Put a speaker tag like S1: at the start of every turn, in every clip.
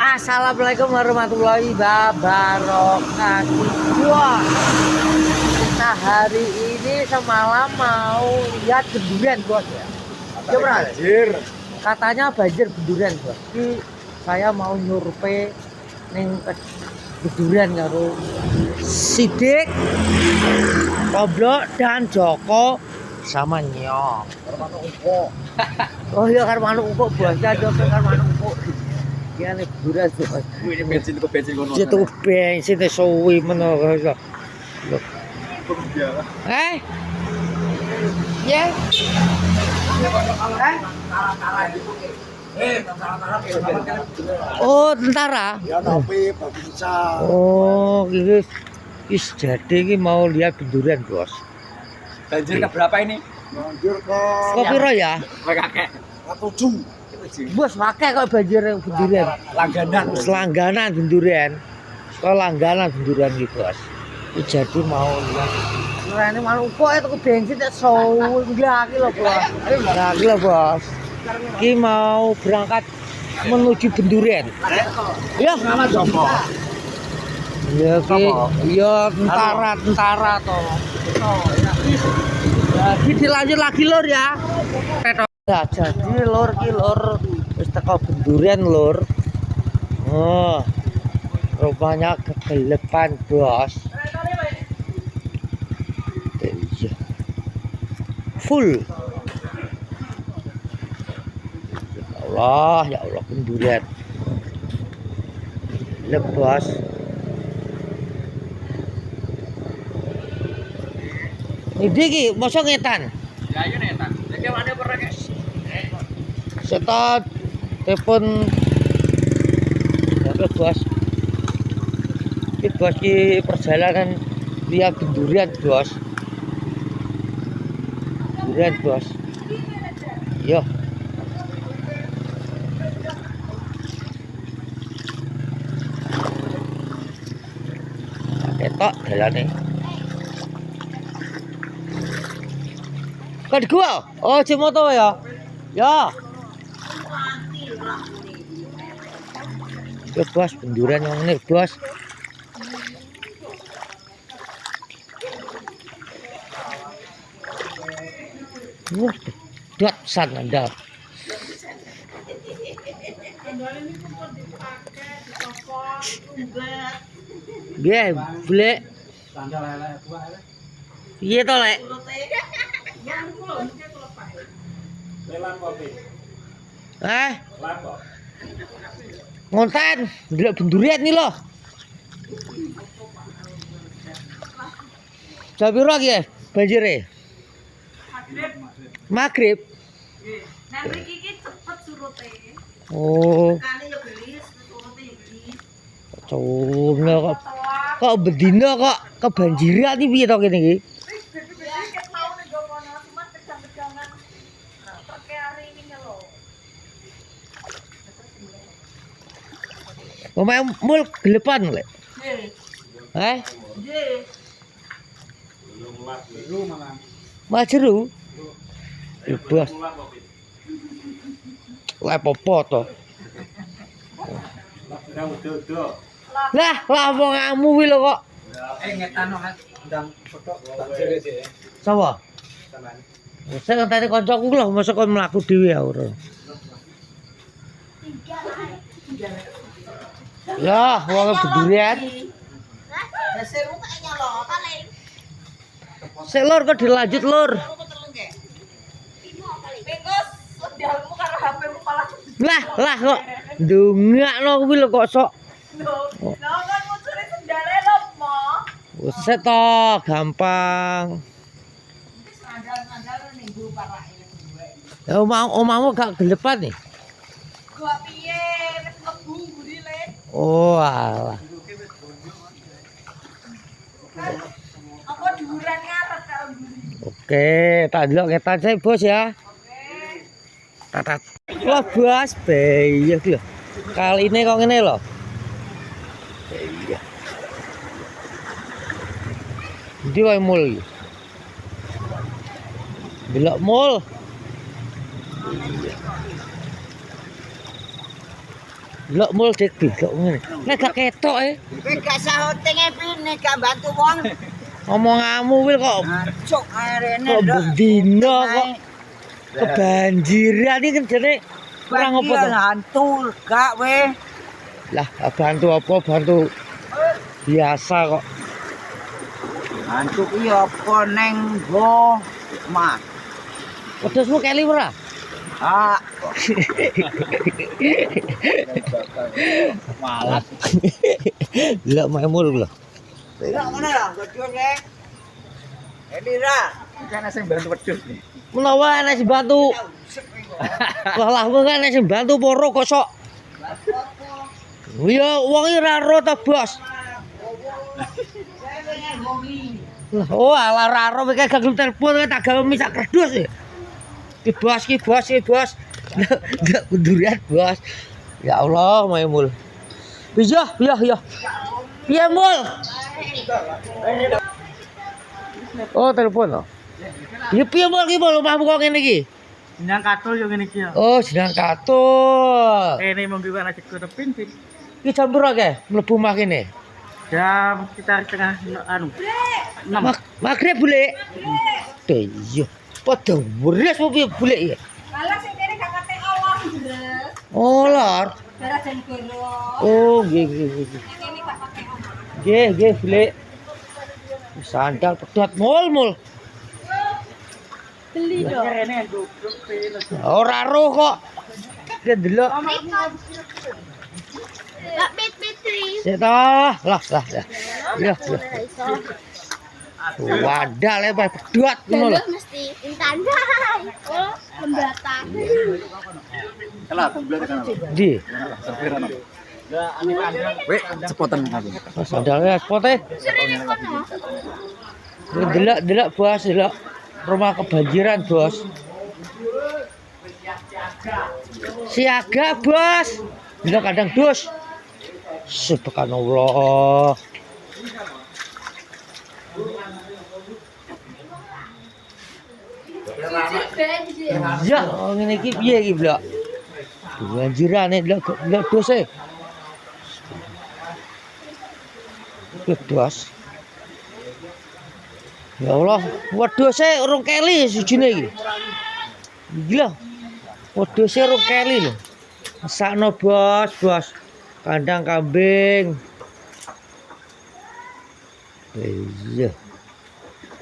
S1: Assalamualaikum warahmatullahi wabarakatuh. Wah, kita hari ini semalam mau lihat benduren bos ya.
S2: Banjir.
S1: Katanya banjir benduren bos. Jadi saya mau nyurvei ning benduren karo Sidik, Koblok dan Joko sama Nyok. Oh iya karo manuk empuk bos, ya Joko karo manuk empuk. Ya nek benduren bos.
S2: Ini bensin tuku bensin kono.
S1: Dia tuh bensin teh suwi meno. Eh? Ya. Oh, tentara.
S2: Ya tapi bisa.
S1: Oh, ini jadi ini mau lihat benduren, Bos.
S2: Banjir ke berapa ini? Banjir ke
S1: Kopi ya?
S2: kakek. 7.
S1: Bos, pakai kok banjir benduren.
S2: Langganan.
S1: Selangganan benduren. Sekolah langganan benduren iki, Bos. Jadi mau lihat. Nah, ini malu kok itu bensin tak sow lagi loh, Bos. Lagi loh, Bos. Ki mau berangkat menuju benduren. Ya,
S2: Nama Joko.
S1: ya ki, ya tentara toh. Jadi dilanjut lagi lur ya. Ya, jadi lur ki lur wis teko benduren lur. Oh. Rupanya kegelepan, Bos. Iya. Full. Ya Allah benduren. Lebos. Ini ki mosok ngetan.
S2: Ya iya netan. Iki mana pernah guys?
S1: Setot telepon ya Bos. Ini Bos ki perjalanan lihat benduren, Bos. Benduren, Bos. Yo. Ketok dalane. Kok gua? Oh, Cimoto ya. Ya. Ya Bos, benduren yang ini, Bos. Wah, dot san Anda. Biar boleh. Iya toh lek. Ngonten, ndelok benduren nih loh. Jam piro ki banjire? Maghrib.
S3: Nah, mriki iki cepet surute.
S1: Oh,
S3: Kane yo gelis, surute yo gelis.
S1: coba kok bedino kok kebanjiran iki piye to kene iki?
S3: Ya ket mau ning kono, cuma kejang-kejangan. Treke ari ini lho.
S1: Omae mul gelepan lek.
S3: Nggih. Nggih.
S1: Majeru. Bebas. Lek popo to. Lah, lamonganmu kuwi lho kok.
S2: Ngetano kan ndang foto banjir sih.
S1: Sapa?
S2: Sampean.
S1: Saya ngenteni kancaku lho, mosok kon mlaku dhewe ya ora. Ya, wong benduren.
S3: Lah seru tak nyalo paling.
S1: Sik lur kok dilanjut lur.
S3: Bengkos sendalmu karo HP-mu malah.
S1: Lah kok ndongakno kuwi lho kok sok.
S3: Lho kan muncule sendale lho, Mo.
S1: Wis to, gampang.
S3: Sandal-sandal ning nggo parake.
S1: Ya omahmu gak gelepan nih.
S3: Gak piye, wis mlebu mburi le.
S1: Oh, alah.
S3: Apa dhuwuran ngarep karo mburi.
S1: Oke, tak delok ngetan saya bos ya.
S3: Oke.
S1: Tatat. Wah, Bos, iya lho. Kali ini kok ngene lho. Iya. Ndi wae mul iki? Delok mul. Lok mul dik belok ngene. Nek gak ketok
S2: Kowe gak sahotenge pine gak bantu wong.
S1: omonganmu wil kok
S2: Cuk arene
S1: kok bendino kok kebanjiran iki jane kurang apa to?
S2: hantu gak we.
S1: Lah bantu apa bantu biasa kok.
S2: Hantu iki apa neng go mah.
S1: Wedhusmu keli ora?
S2: Ah,
S1: Malas. Lah maemul lho.
S2: tidak mana lah, wedhus rek. Elira, kan sing bantu wedhus.
S1: Menawa ana sing bantu. Lah kan ana sing bantu poro kosok. Ya wong iki ora ro ta, Bos. Lah oh ala ora ro iki gak gelem telepon tak gawe misak kerdus. Ki bos. Ndak kudurian, Bos. Ya Allah, maemul. Piye? Piye, Mul? Oh, telepon oh. Ya piye Mul ki Mul omahmu kok ngene iki?
S4: Jenang katul yo ngene iki ya.
S1: Oh, jenang katul.
S4: Kene mung diwana cekutepin sih.
S1: Ki jam pira ke mlebu omah kene?
S4: Jam sekitar tengah anu. 6.
S1: Magrib bule. Iya. Padha wres piye bule iki?
S3: Malah sing kene gak kate Allah, Bres.
S1: Oh, lor.
S3: Darah jan goro.
S1: Oh, nggih.
S3: Kene gak kate Allah.
S1: Nggih, bule. Sandal pedot mul.
S3: Beli dong.
S4: Kene goblok pele.
S1: Ora roh kok. Ki delok.
S3: Gak Petri.
S1: Sik toh. Lah. Ya. Wadah le pedot ngono lho.
S3: Mesti intan. Oh, pembatang.
S1: Di.
S2: Weh, cepotan aku.
S1: Sandalnya spote.
S3: Sering kono.
S1: Delok Bos, delok rumah kebanjiran, Bos. Siaga, Bos. Delok kadang dus. Subhanallah. Ya, ngene iki piye iki, Blok? Kebanjiran nek delok dus e. Dos. Ya Allah, wedhuse urung keli sijine iki. Gila. Wedhuse urung keli lho. Mesakno, Bos. Kandang kambing. Iya.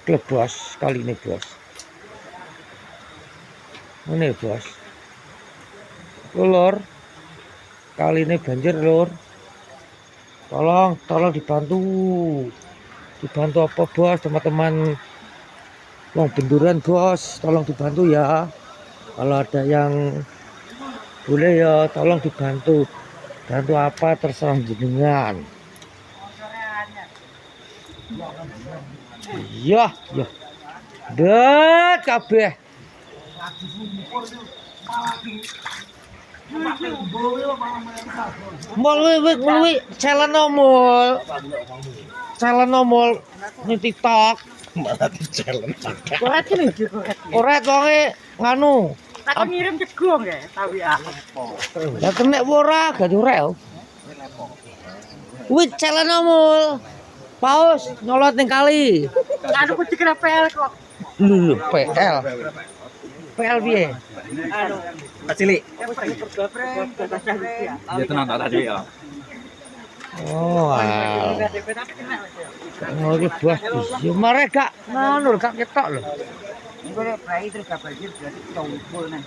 S1: Klep, Bos, kali ini, Bos. Ini, Bos. Lur. Kali ini banjir, Lur. Tolong dibantu. Dibantu apa, Bos, teman-teman wong benduran, Bos. Tolong dibantu ya. Kalau ada yang boleh ya tolong dibantu. Bantu apa terserah jenengan. Iya. Det kabeh. Mul celana mul ning TikTok.
S4: Koret ini iki koret.
S1: Ora wonge nganu.
S4: Tak ngirim cegong ya, tawi ah.
S1: Lah kenek ora gak urel. Kuwi celana mul. Paus nyolot ning kali.
S4: Anu ku dikira PL kok.
S1: Lho PL. PL piye?
S4: Anu,
S2: Cilik.
S4: ya.
S2: Ya tenang tak cilik ya.
S1: Oh, oh iki Bos. Ya mare gak ngono gak ketok lho.
S2: Ini gue prai terus gak banjir berarti tumpul nang.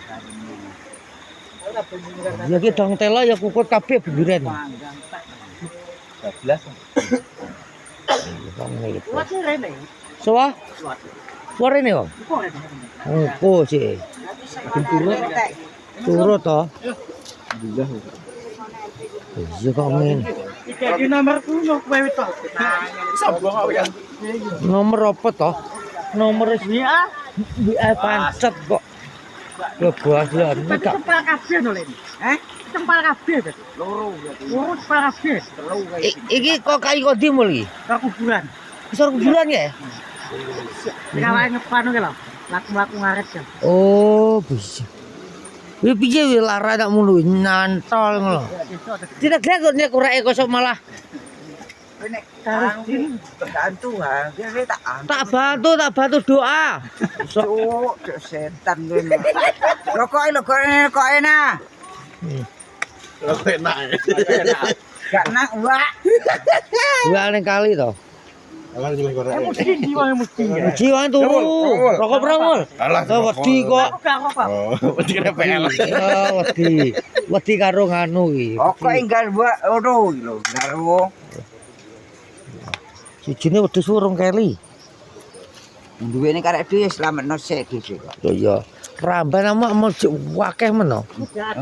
S1: Ya ki dong telo ya kukut kabeh benduran.
S2: 12.
S4: Kuat rene.
S1: Soa? Suara ini kok? Oh, sih. Turut toh. Iya kok ngene.
S4: Iki nomorku mau kowe to.
S1: Nomor apa toh? Nomor
S4: WA
S1: WA pancet kok. Lho Bos lho
S4: berarti
S1: gak
S4: tempal kabeh lho ini. Tempal kabeh berarti. Loro tempal kabeh.
S1: iki kok kai kodi mul iki.
S4: Ke kuburan.
S1: Besar kuburan ya?
S4: Kawae ngepanu ki lho. Laku-laku ngaret ya.
S1: Oh, bisa. Kuwi piye kuwi lara tak mulu nyantol ngono. Tidak kok nek kurake kosok malah
S2: Nek kang tergantung ha, biasa tak
S1: tak bantu doa.
S2: Cuk, setan ngene. Kok enak. Gak nak wak.
S1: Dua ning kali to.
S4: Mesti jiwa mesti.
S1: Jiwa turu. Rokok promol. Wedi kok.
S5: Wedi kena PL.
S1: Wedi karo nganu iki.
S2: Kok enggal wak oro lho, karo.
S1: Sijine wedhus urung keli.
S2: Duwene karek dhewe slametno sik dhewe kok.
S1: Ya. Ramban amak wakeh men.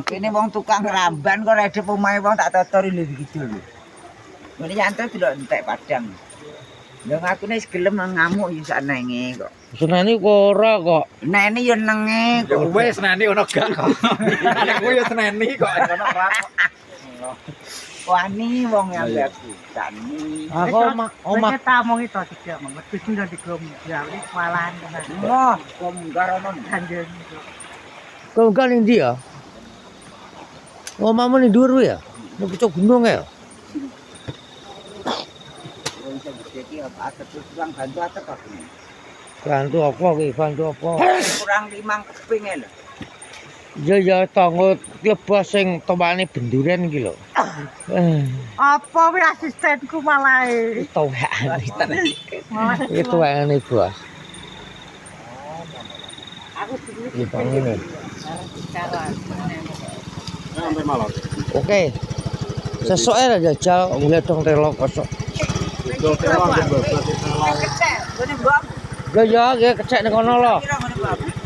S2: Kene wong tukang ramban kok redep omahe wong tak totori lho iki lho. Ngene nyantai delok entek padang. Lha ngakune wis gelem ngamuk ya sanenge kok.
S1: Senani kok ora kok.
S2: Nene yo nenge kok.
S5: Wes nani ono gak kok. Aku yo seneni kok ono ora kok.
S2: Wani wong yang aku tani.
S1: Aku omah
S4: Kita mau itu tidak mau. Itu sudah digom. Ya ini kewalahan tenan.
S2: Moh, kom garono.
S4: Kanjen.
S1: kok kan ndi ya? Omahmu ning dhuwur ya? Ning pucuk gunung ya?
S2: Wong sing iki atet kurang bantu atet kok.
S1: Bantu apa kuwi? Bantu apa?
S2: Kurang 5 keping lho.
S1: Ya tanggo lebas sing tombane benduren iki lho.
S4: Apa wih asistenku malah
S1: Tuwekane tenan.
S4: malah
S1: Iki tuwekane bos.
S4: aku dulu
S1: Iki ngene.
S4: sekarang.
S5: Sampai malam.
S1: Oke. Sesuk ae jajal ngledong telo kosok.
S5: Betul terang betul.
S2: Kecek, ngene mbok.
S1: Ya kecek ning kono lho.
S2: Kira ngene mbok.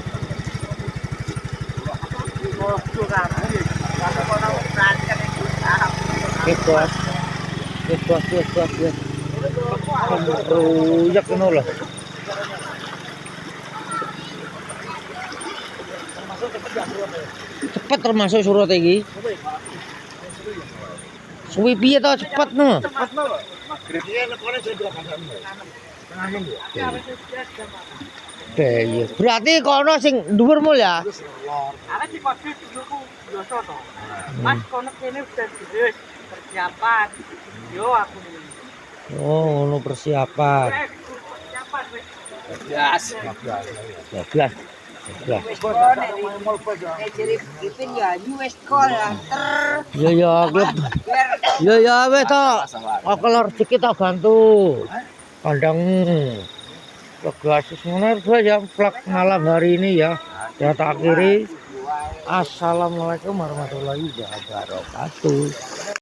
S1: Bebas. Ruyek ngono lho. Cepet termasuk surut iki. Suwi piye to cepet no? Iya. Berarti kono sing dhuwur mul ya?
S4: Ada di kode duluku biasa toh. Mas kono kene udah terus persiapan. Yo aku ini.
S1: Oh, ngono persiapan.
S4: Persiapan wis.
S1: Belas.
S2: Nek jere ipin ya wis kol anter.
S1: Ya klub. Ya wis to. Aku lho rezeki tak bantu. Kandang Tegas ngono ya vlog malam hari ini ya. Ya tak akhiri. Assalamualaikum warahmatullahi wabarakatuh.